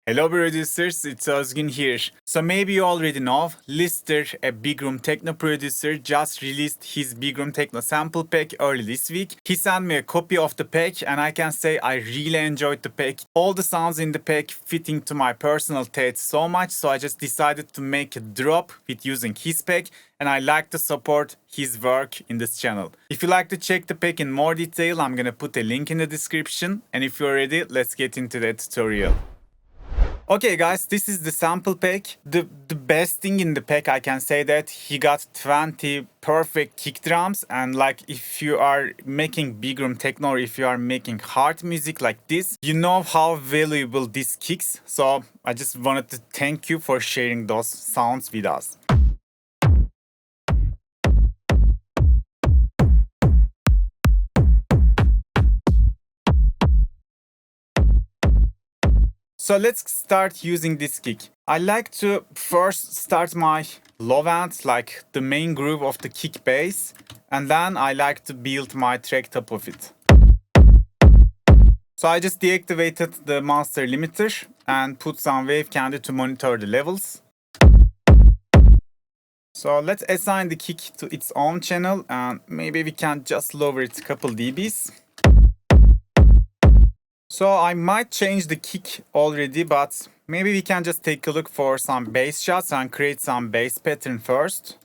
Hello producers, it's Özgün here. So maybe you already know, Lister, a Bigroom Techno producer, just released his Bigroom Techno sample pack early this week. He sent me a copy of the pack and I can say I really enjoyed the pack. All the sounds in the pack fitting to my personal taste so much, so I just decided to make a drop with using his pack, and I like to support his work in this channel. If you like to check the pack in more detail, I'm gonna put a link in the description, and if you're ready, let's get into the tutorial. Okay guys, this is the sample pack. The best thing in the pack, I can say that he got 20 perfect kick drums, and like if you are making Bigroom Techno or if you are making hard music like this, you know how valuable this kicks. So I just wanted to thank you for sharing those sounds with us. So let's start using this kick. I like to first start my low end, like the main groove of the kick bass, and then I like to build my track top of it. So I just deactivated the master limiter and put some wave candy to monitor the levels. So let's assign the kick to its own channel, and maybe we can just lower it a couple dBs. So I might change the kick already, but maybe we can just take a look for some bass shots and create some bass pattern first.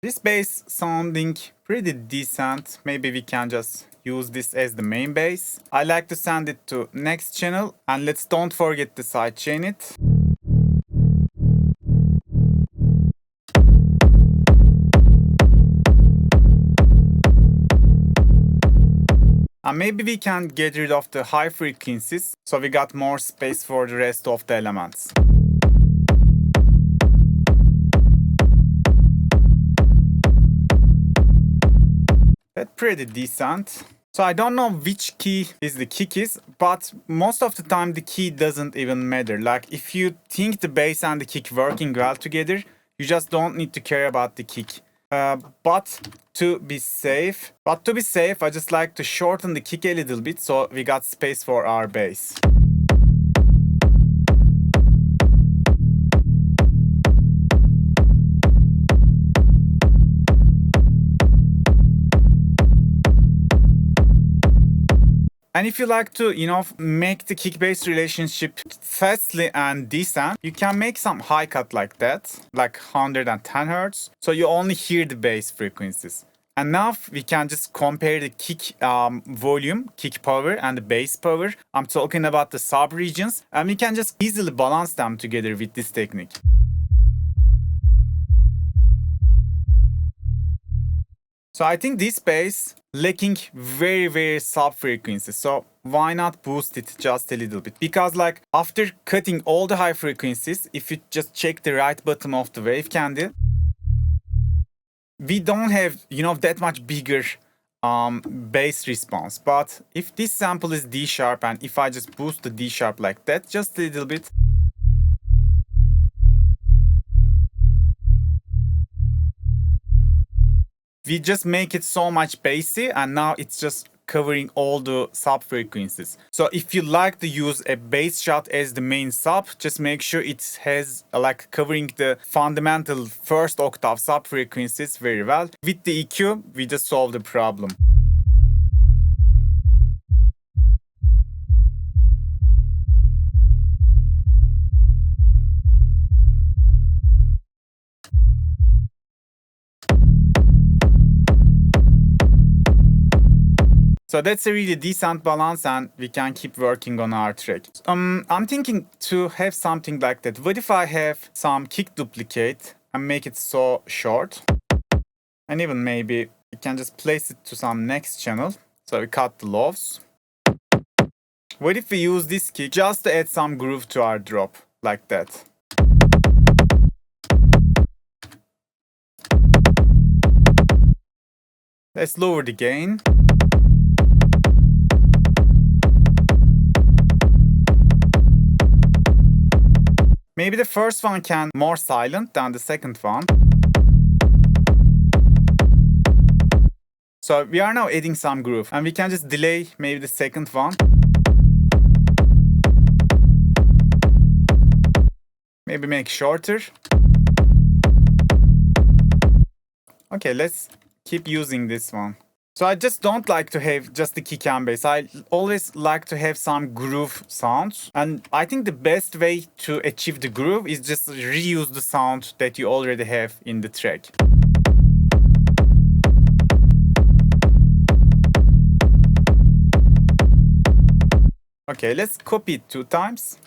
This bass sounding pretty decent. Maybe we can just use this as the main bass. I like to send it to next channel, and let's don't forget to sidechain it. And maybe we can get rid of the high frequencies, so we got more space for the rest of the elements. That's pretty decent. So I don't know which key is the kick is, but most of the time the key doesn't even matter. Like if you think the bass and the kick working well together, you just don't need to care about the kick. But to be safe, I just like to shorten the kick a little bit so we got space for our bass. And if you like to, make the kick-bass relationship fastly and decent, you can make some high cut like that, like 110 Hz. So you only hear the bass frequencies. And now we can just compare the kick volume, kick power, and the bass power. I'm talking about the sub-regions, and we can just easily balance them together with this technique. So I think this bass lacking very sub frequencies, so why not boost it just a little bit? Because like after cutting all the high frequencies, if you just check the right bottom of the wave candy, we don't have that much bigger bass response. But if this sample is D sharp, and if I just boost the D sharp like that just a little bit, we just make it so much bassy, and now it's just covering all the sub frequencies. So if you like to use a bass shot as the main sub, just make sure it has like covering the fundamental first octave sub frequencies very well. With the EQ, we just solve the problem. So that's a really decent balance, and we can keep working on our track. I'm thinking to have something like that. What if I have some kick duplicate and make it so short? And even maybe we can just place it to some next channel. So we cut the lows. What if we use this kick just to add some groove to our drop, like that? Let's lower the gain. Maybe the first one can more silent than the second one. So we are now adding some groove, and we can just delay maybe the second one. Maybe make shorter. Okay, let's keep using this one. So I just don't like to have just the kick and bass. I always like to have some groove sounds. And I think the best way to achieve the groove is just reuse the sound that you already have in the track. Okay, let's copy it 2 times.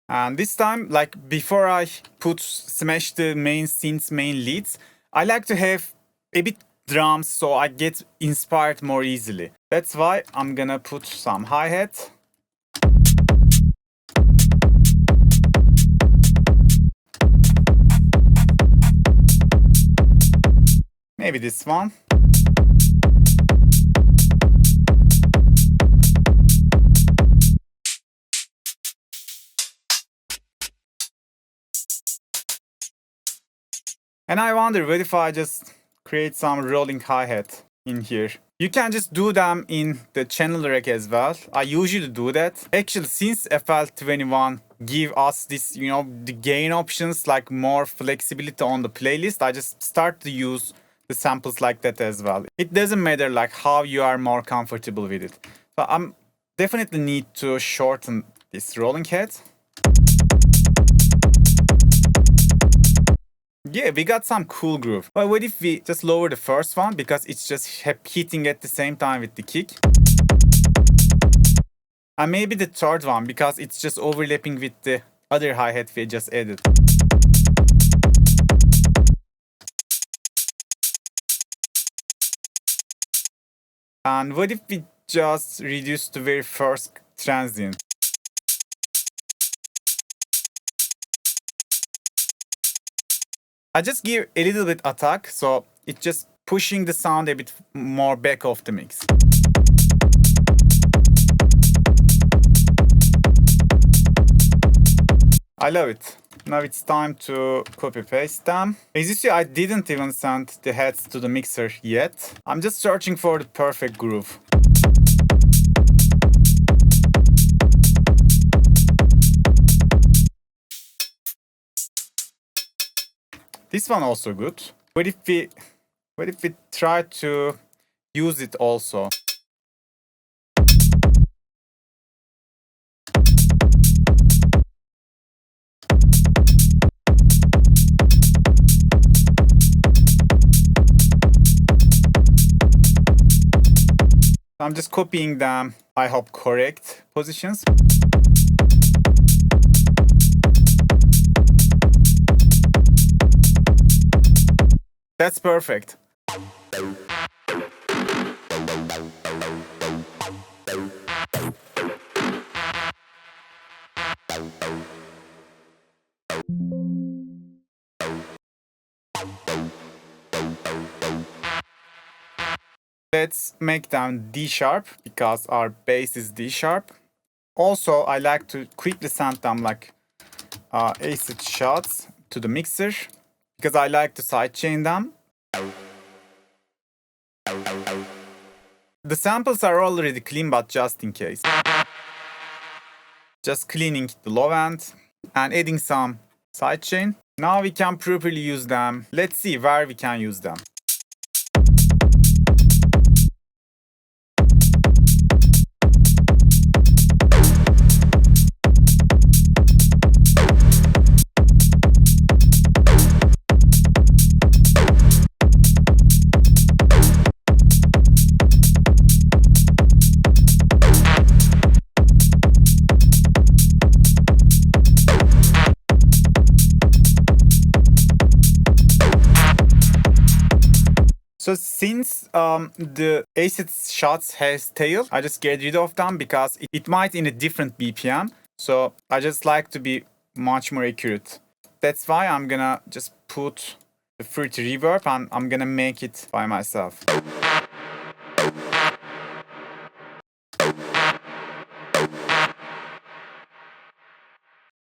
And this time, like before I smash the main synths, main leads, I like to have a bit drums so I get inspired more easily. That's why I'm gonna put some hi-hat. Maybe this one. And I wonder, what if I just create some rolling hi-hat in here? You can just do them in the channel rack as well. I usually do that. Actually, since FL21 give us this, the gain options, like more flexibility on the playlist, I just start to use the samples like that as well. It doesn't matter like how you are more comfortable with it. So I'm definitely need to shorten this rolling head. Yeah, we got some cool groove. But what if we just lower the first one because it's just hitting at the same time with the kick? And maybe the third one because it's just overlapping with the other hi-hat we just added. And what if we just reduce the very first transient? I just give a little bit attack, so it's just pushing the sound a bit more back of the mix. I love it. Now it's time to copy paste them. As you see, I didn't even send the heads to the mixer yet. I'm just searching for the perfect groove. This one also good. What if we try to use it also? I'm just copying them, I hope, correct positions. That's perfect. Let's make them D sharp because our bass is D sharp. Also, I like to quickly send them like acid shots to the mixer because I like to sidechain them. The samples are already clean, but just in case. Just cleaning the low end and adding some sidechain. Now we can properly use them. Let's see where we can use them. So since the acid shots has tail, I just get rid of them because it might in a different BPM. So I just like to be much more accurate. That's why I'm gonna just put the fruity reverb and I'm gonna make it by myself.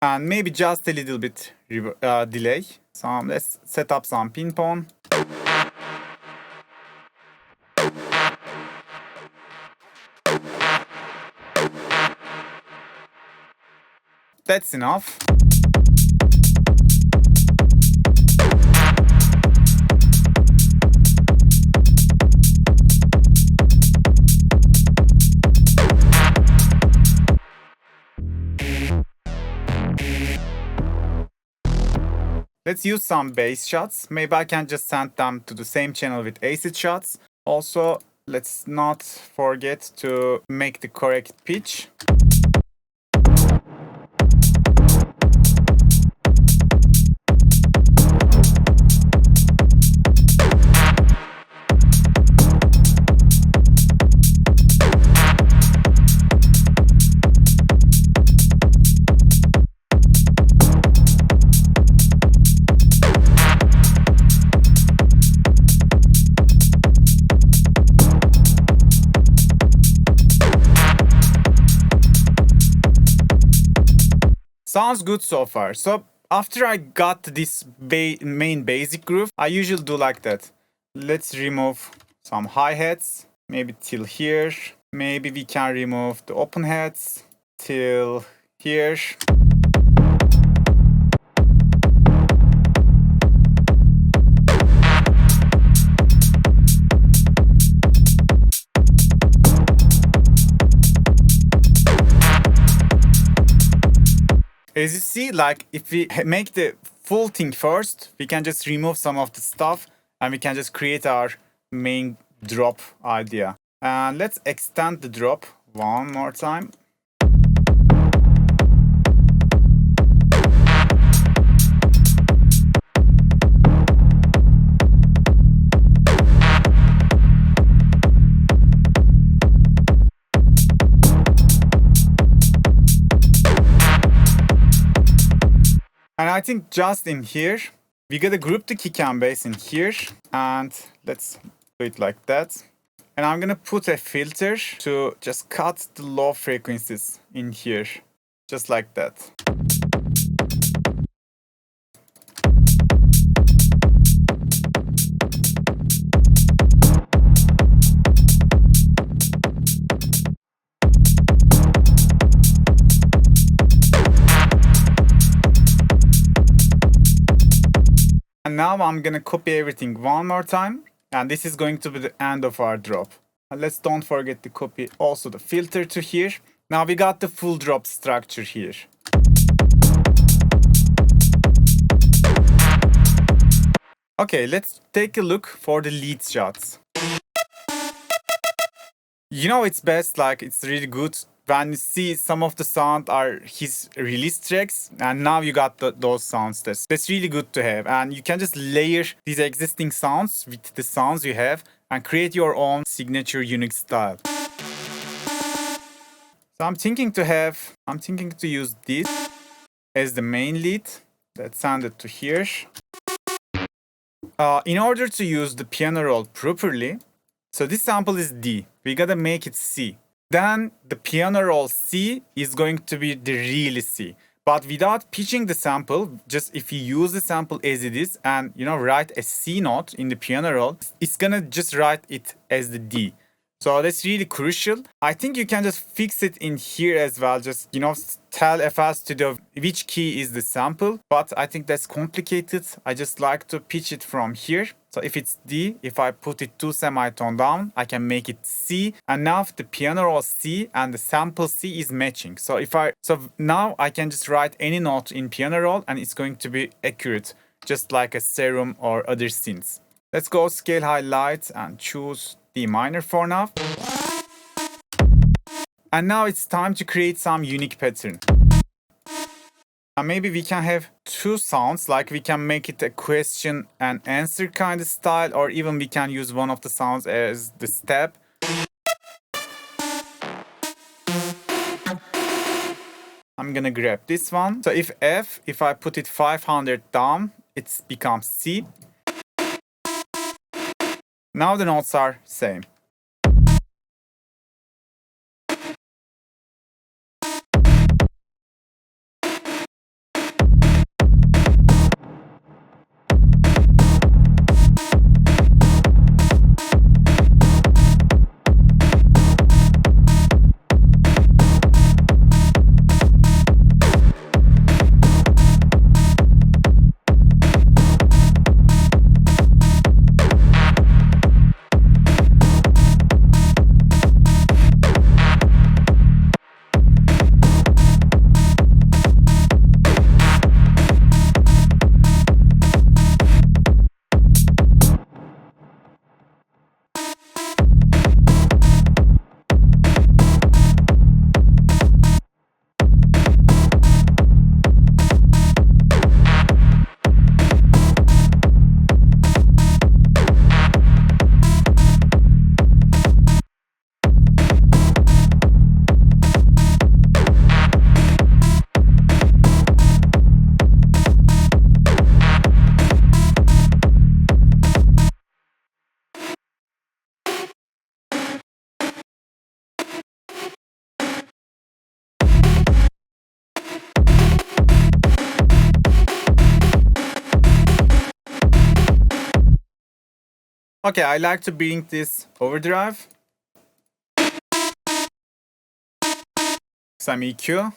And maybe just a little bit delay. So let's set up some ping pong. That's enough. Let's use some bass shots. Maybe I can just send them to the same channel with acid shots. Also, let's not forget to make the correct pitch. Sounds good so far. So after I got this main basic groove, I usually do like that. Let's remove some hi-hats, maybe till here. Maybe we can remove the open hats till here. As you see, like if we make the full thing first, we can just remove some of the stuff and we can just create our main drop idea. And let's extend the drop one more time. And I think just in here, we gotta group the kick and bass in here. And let's do it like that. And I'm gonna put a filter to just cut the low frequencies in here. Just like that. And now I'm gonna copy everything one more time. And this is going to be the end of our drop. And let's don't forget to copy also the filter to here. Now we got the full drop structure here. Okay, let's take a look for the lead shots. You know, it's best, like it's really good when you see some of the sound are his release tracks, and now you got those sounds. That's really good to have, and you can just layer these existing sounds with the sounds you have and create your own signature unique style. So I'm thinking to use this as the main lead. Let's send it to here. In order to use the piano roll properly, so this sample is D. We gotta make it C. Then the piano roll C is going to be the really C. But without pitching the sample, just if you use the sample as it is and write a C note in the piano roll, it's gonna just write it as the D. So that's really crucial. I think you can just fix it in here as well. Just, tell FL Studio which key is the sample. But I think that's complicated. I just like to pitch it from here. So if it's D, if I put it 2 semitone down, I can make it C. And now the piano roll C and the sample C is matching. So now I can just write any note in piano roll and it's going to be accurate, just like a Serum or other synths. Let's go scale highlights and choose D minor for now. And now it's time to create some unique pattern. And maybe we can have 2 sounds, like we can make it a question and answer kind of style, or even we can use one of the sounds as the step. I'm gonna grab this one. So if I put it 500 down, it becomes C. Now the notes are same. Okay, I like to bring this overdrive. Some EQ.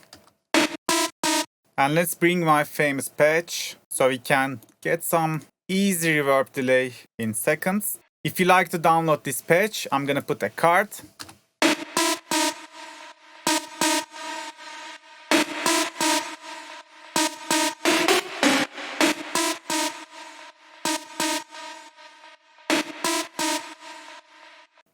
And let's bring my famous patch so we can get some easy reverb delay in seconds. If you like to download this patch, I'm gonna put a card.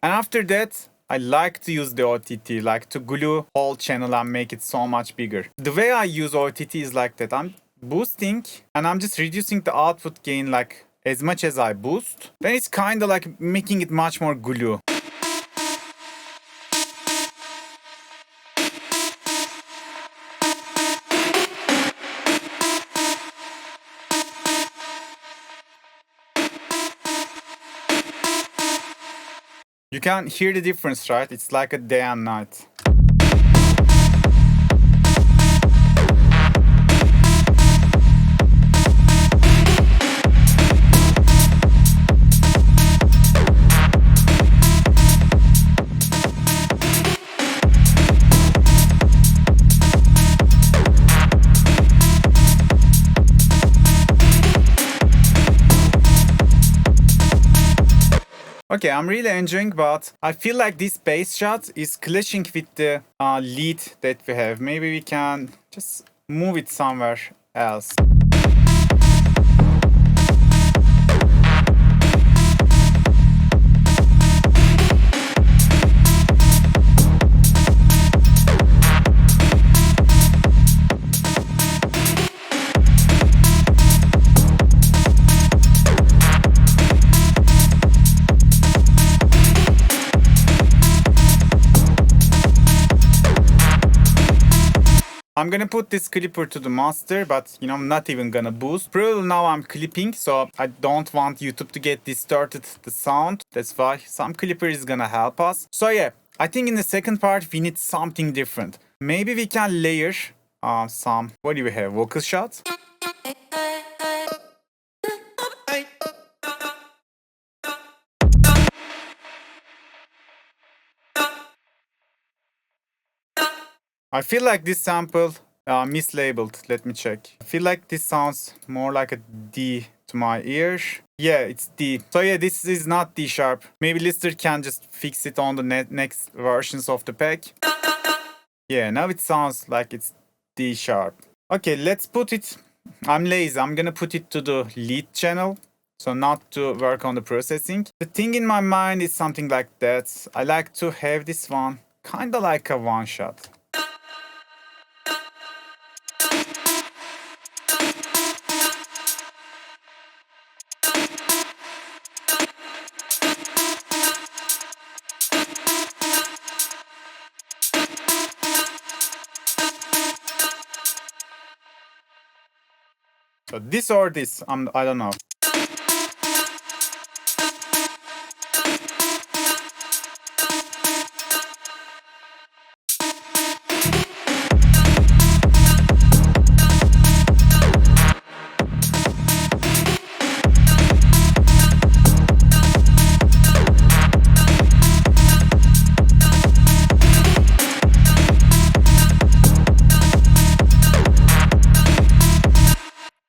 And after that, I like to use the OTT, like to glue whole channel and make it so much bigger. The way I use OTT is like that. I'm boosting and I'm just reducing the output gain like as much as I boost. Then it's kind of like making it much more glue. You can hear the difference, right? It's like a day and night. Okay, I'm really enjoying, but I feel like this bass shot is clashing with the lead that we have. Maybe we can just move it somewhere else. I'm gonna put this clipper to the master, but you know, I'm not even gonna boost. Probably now I'm clipping, so I don't want YouTube to get distorted the sound. That's why some clipper is gonna help us. So yeah, I think in the second part we need something different. Maybe we can layer some, what do we have, vocal shots? I feel like this sample mislabeled. Let me check. I feel like this sounds more like a D to my ear. Yeah, it's D. So yeah, this is not D sharp. Maybe Lister can just fix it on the next versions of the pack. Yeah, now it sounds like it's D sharp. Okay, let's put it. I'm lazy. I'm gonna put it to the lead channel. So not to work on the processing. The thing in my mind is something like that. I like to have this one kind of like a one shot. So this or this, I don't know.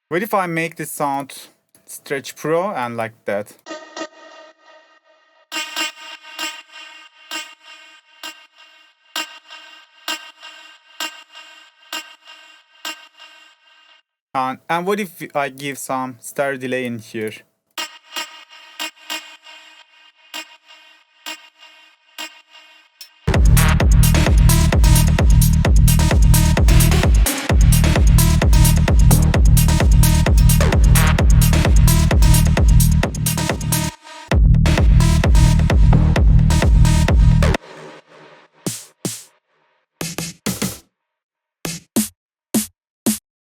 What if I make this sound Stretch Pro and like that? And what if I give some stereo delay in here?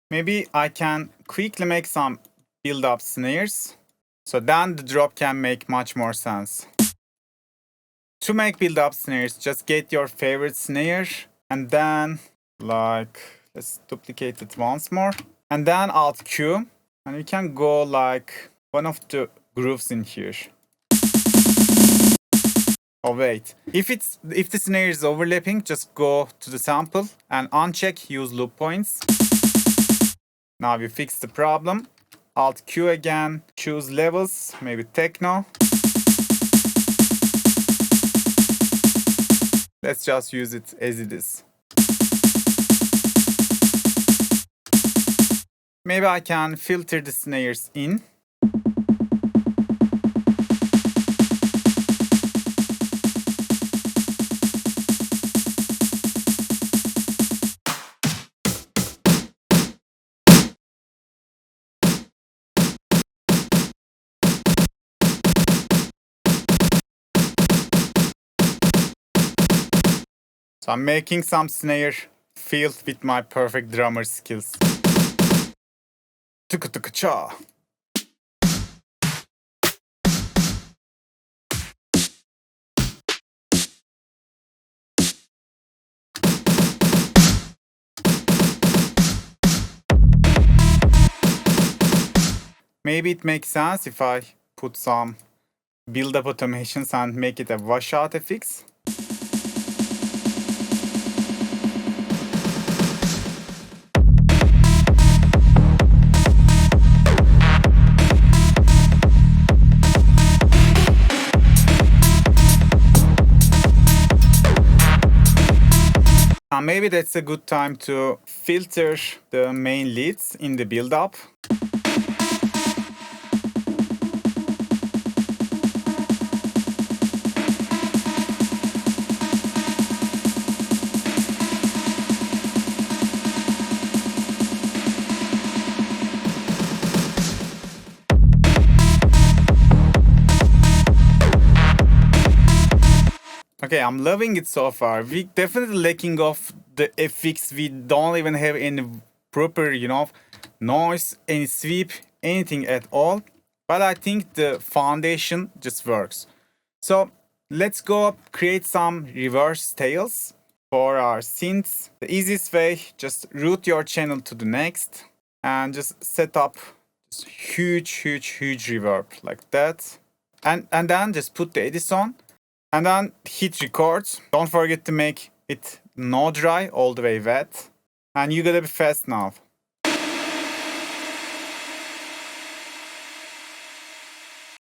Maybe I can quickly make some build-up snares, so then the drop can make much more sense. To make build-up snares, just get your favorite snare, and then, like, let's duplicate it once more, and then Alt Q, and we can go like one of the grooves in here. Oh wait, if the snare is overlapping, just go to the sample and uncheck use loop points. Now we fix the problem. Alt Q again, choose levels, maybe techno. Let's just use it as it is. Maybe I can filter the snares in. So I'm making some snare filled with my perfect drummer skills. Tuka tuka cha. Maybe it makes sense if I put some build-up automations and make it a washout FX. And maybe that's a good time to filter the main leads in the build-up. Okay, I'm loving it so far. We definitely lacking of the FX. We don't even have any proper, noise, any sweep, anything at all. But I think the foundation just works. So let's go create some reverse tails for our synths. The easiest way, just route your channel to the next and just set up this huge reverb like that. And then just put the edits on. And then hit record. Don't forget to make it no dry, all the way wet. And you gotta be fast now.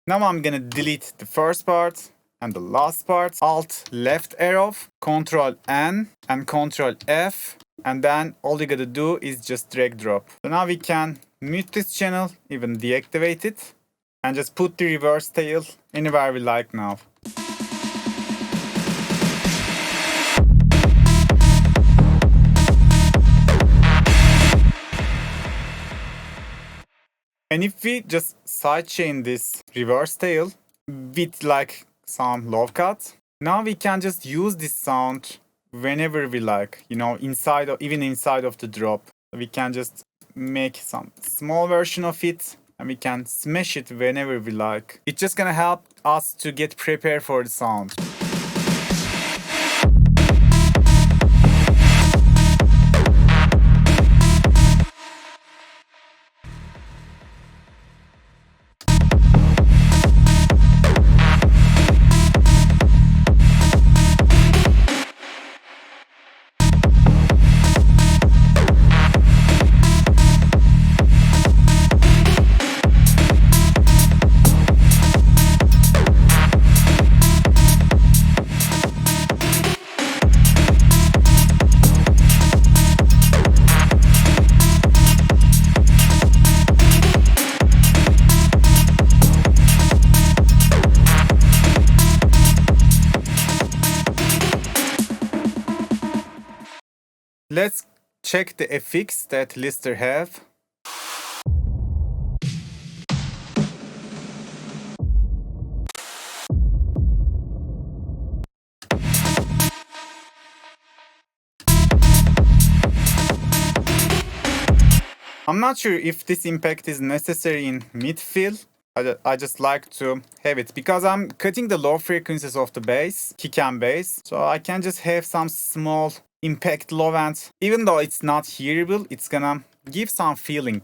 Now I'm gonna delete the first part and the last part. Alt left arrow, Control N and Control F. And then all you gotta do is just drag drop. So now we can mute this channel, even deactivate it. And just put the reverse tail anywhere we like now. And if we just sidechain this reverse tail with like some low cut, now we can just use this sound whenever we like, inside of the drop. We can just make some small version of it and we can smash it whenever we like. It's just gonna help us to get prepared for the sound. Let's check the FX that Lister have. I'm not sure if this impact is necessary in mid-fill. I just like to have it because I'm cutting the low frequencies of the bass, kick and bass. So I can just have some small impact low end. Even though it's not hearable, it's gonna give some feeling,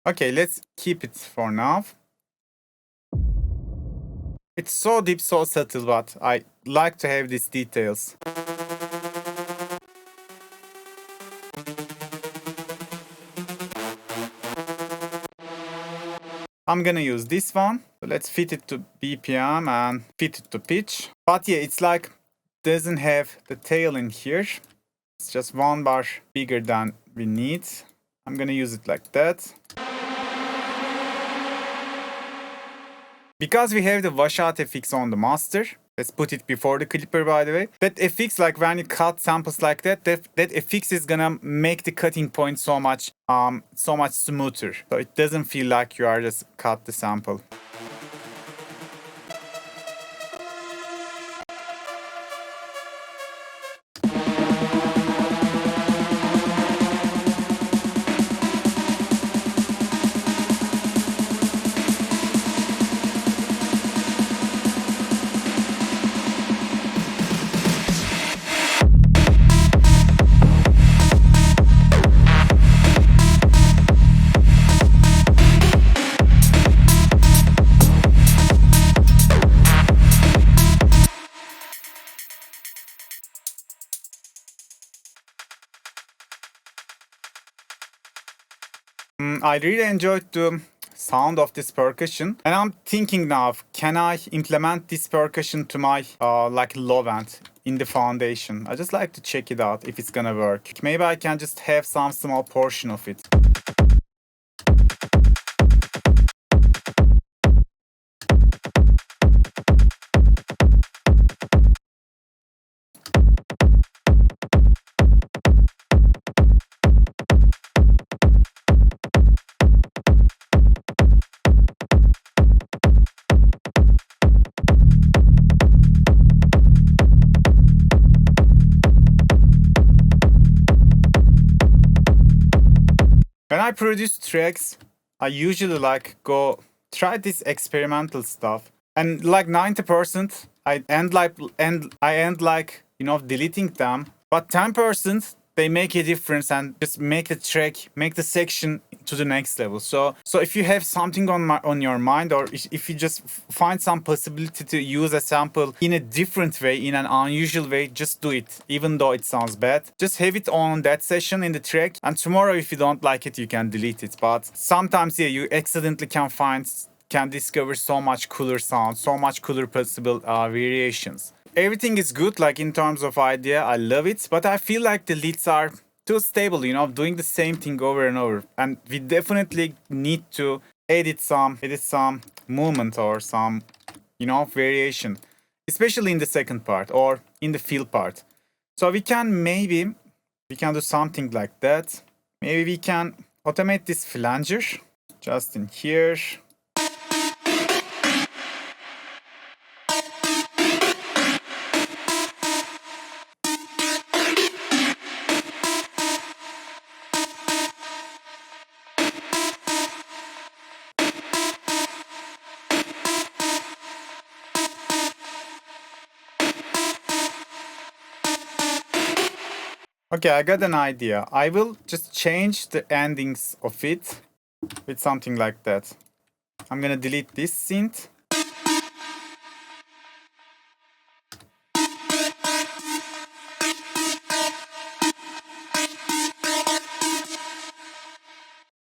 Okay, let's keep it for now. It's so deep, so subtle, but I like to have these details. I'm gonna use this one. So let's fit it to BPM and fit it to pitch. But yeah, it's like doesn't have the tail in here. It's just one bar bigger than we need. I'm gonna use it like that. Because we have the washout FX on the master, let's put it before the clipper by the way. That FX, like when you cut samples like that FX is gonna make the cutting point so much smoother. So it doesn't feel like you are just cut the sample. I really enjoyed the sound of this percussion, and I'm thinking now, can I implement this percussion to my like low end in the foundation? I just like to check it out if it's gonna work. Maybe I can just have some small portion of it. When I produce tracks, I usually like go try this experimental stuff, and like 90% I end like deleting them, but 10% they make a difference and just make the track, make the section to the next level. So if you have something on your mind, or if you just find some possibility to use a sample in a different way, in an unusual way, just do it, even though it sounds bad. Just have it on that session in the track, and tomorrow if you don't like it, you can delete it. But sometimes, yeah, you accidentally can discover so much cooler sound, so much cooler possible variations. Everything is good, like in terms of idea, I love it, but I feel like the leads are too stable, doing the same thing over and over. And we definitely need to edit some movement or some, variation, especially in the second part or in the fill part. So we can do something like that. Maybe we can automate this flanger just in here. Okay, I got an idea. I will just change the endings of it with something like that. I'm gonna delete this synth.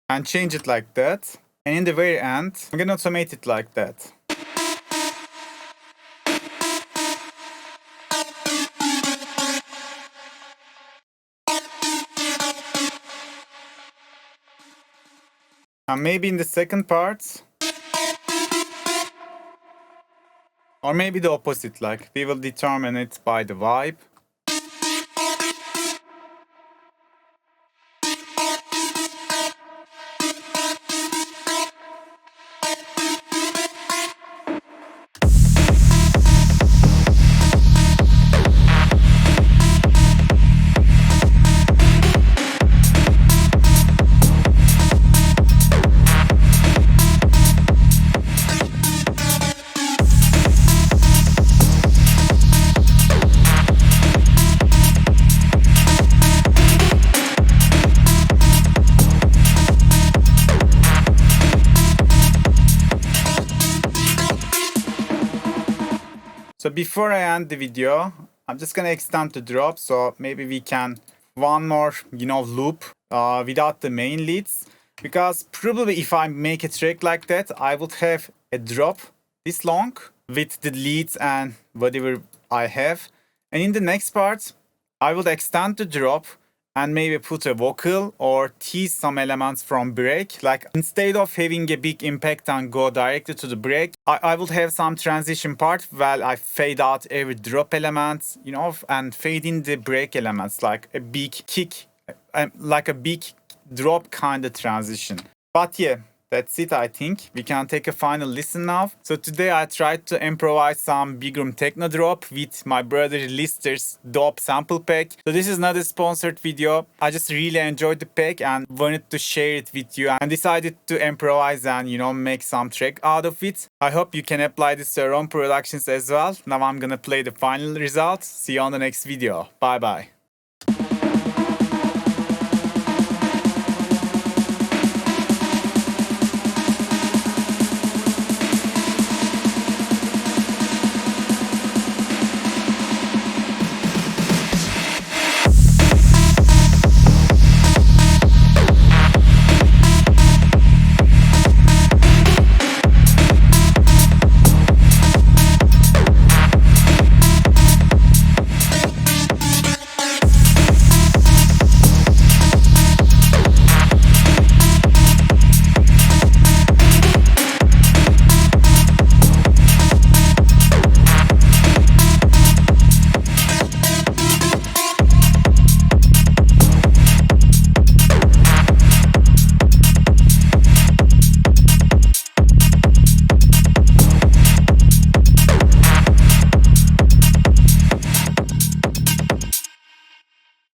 And change it like that. And in the very end, I'm gonna automate it like that. And maybe in the second part, or maybe the opposite, like we will determine it by the vibe. So before I end the video, I'm just gonna extend the drop, so maybe we can one more, loop without the main leads. Because probably if I make a track like that, I would have a drop this long with the leads and whatever I have. And in the next part, I will extend the drop and maybe put a vocal or tease some elements from break. Like instead of having a big impact and go directly to the break, I would have some transition part where I fade out every drop element, and fade in the break elements, like a big kick, like a big drop kind of transition. But yeah, that's it, I think. We can take a final listen now. So today I tried to improvise some Bigroom Techno drop with my brother Lister's dope sample pack. So this is not a sponsored video. I just really enjoyed the pack and wanted to share it with you and decided to improvise and, make some track out of it. I hope you can apply this to your own productions as well. Now I'm gonna play the final result. See you on the next video. Bye bye.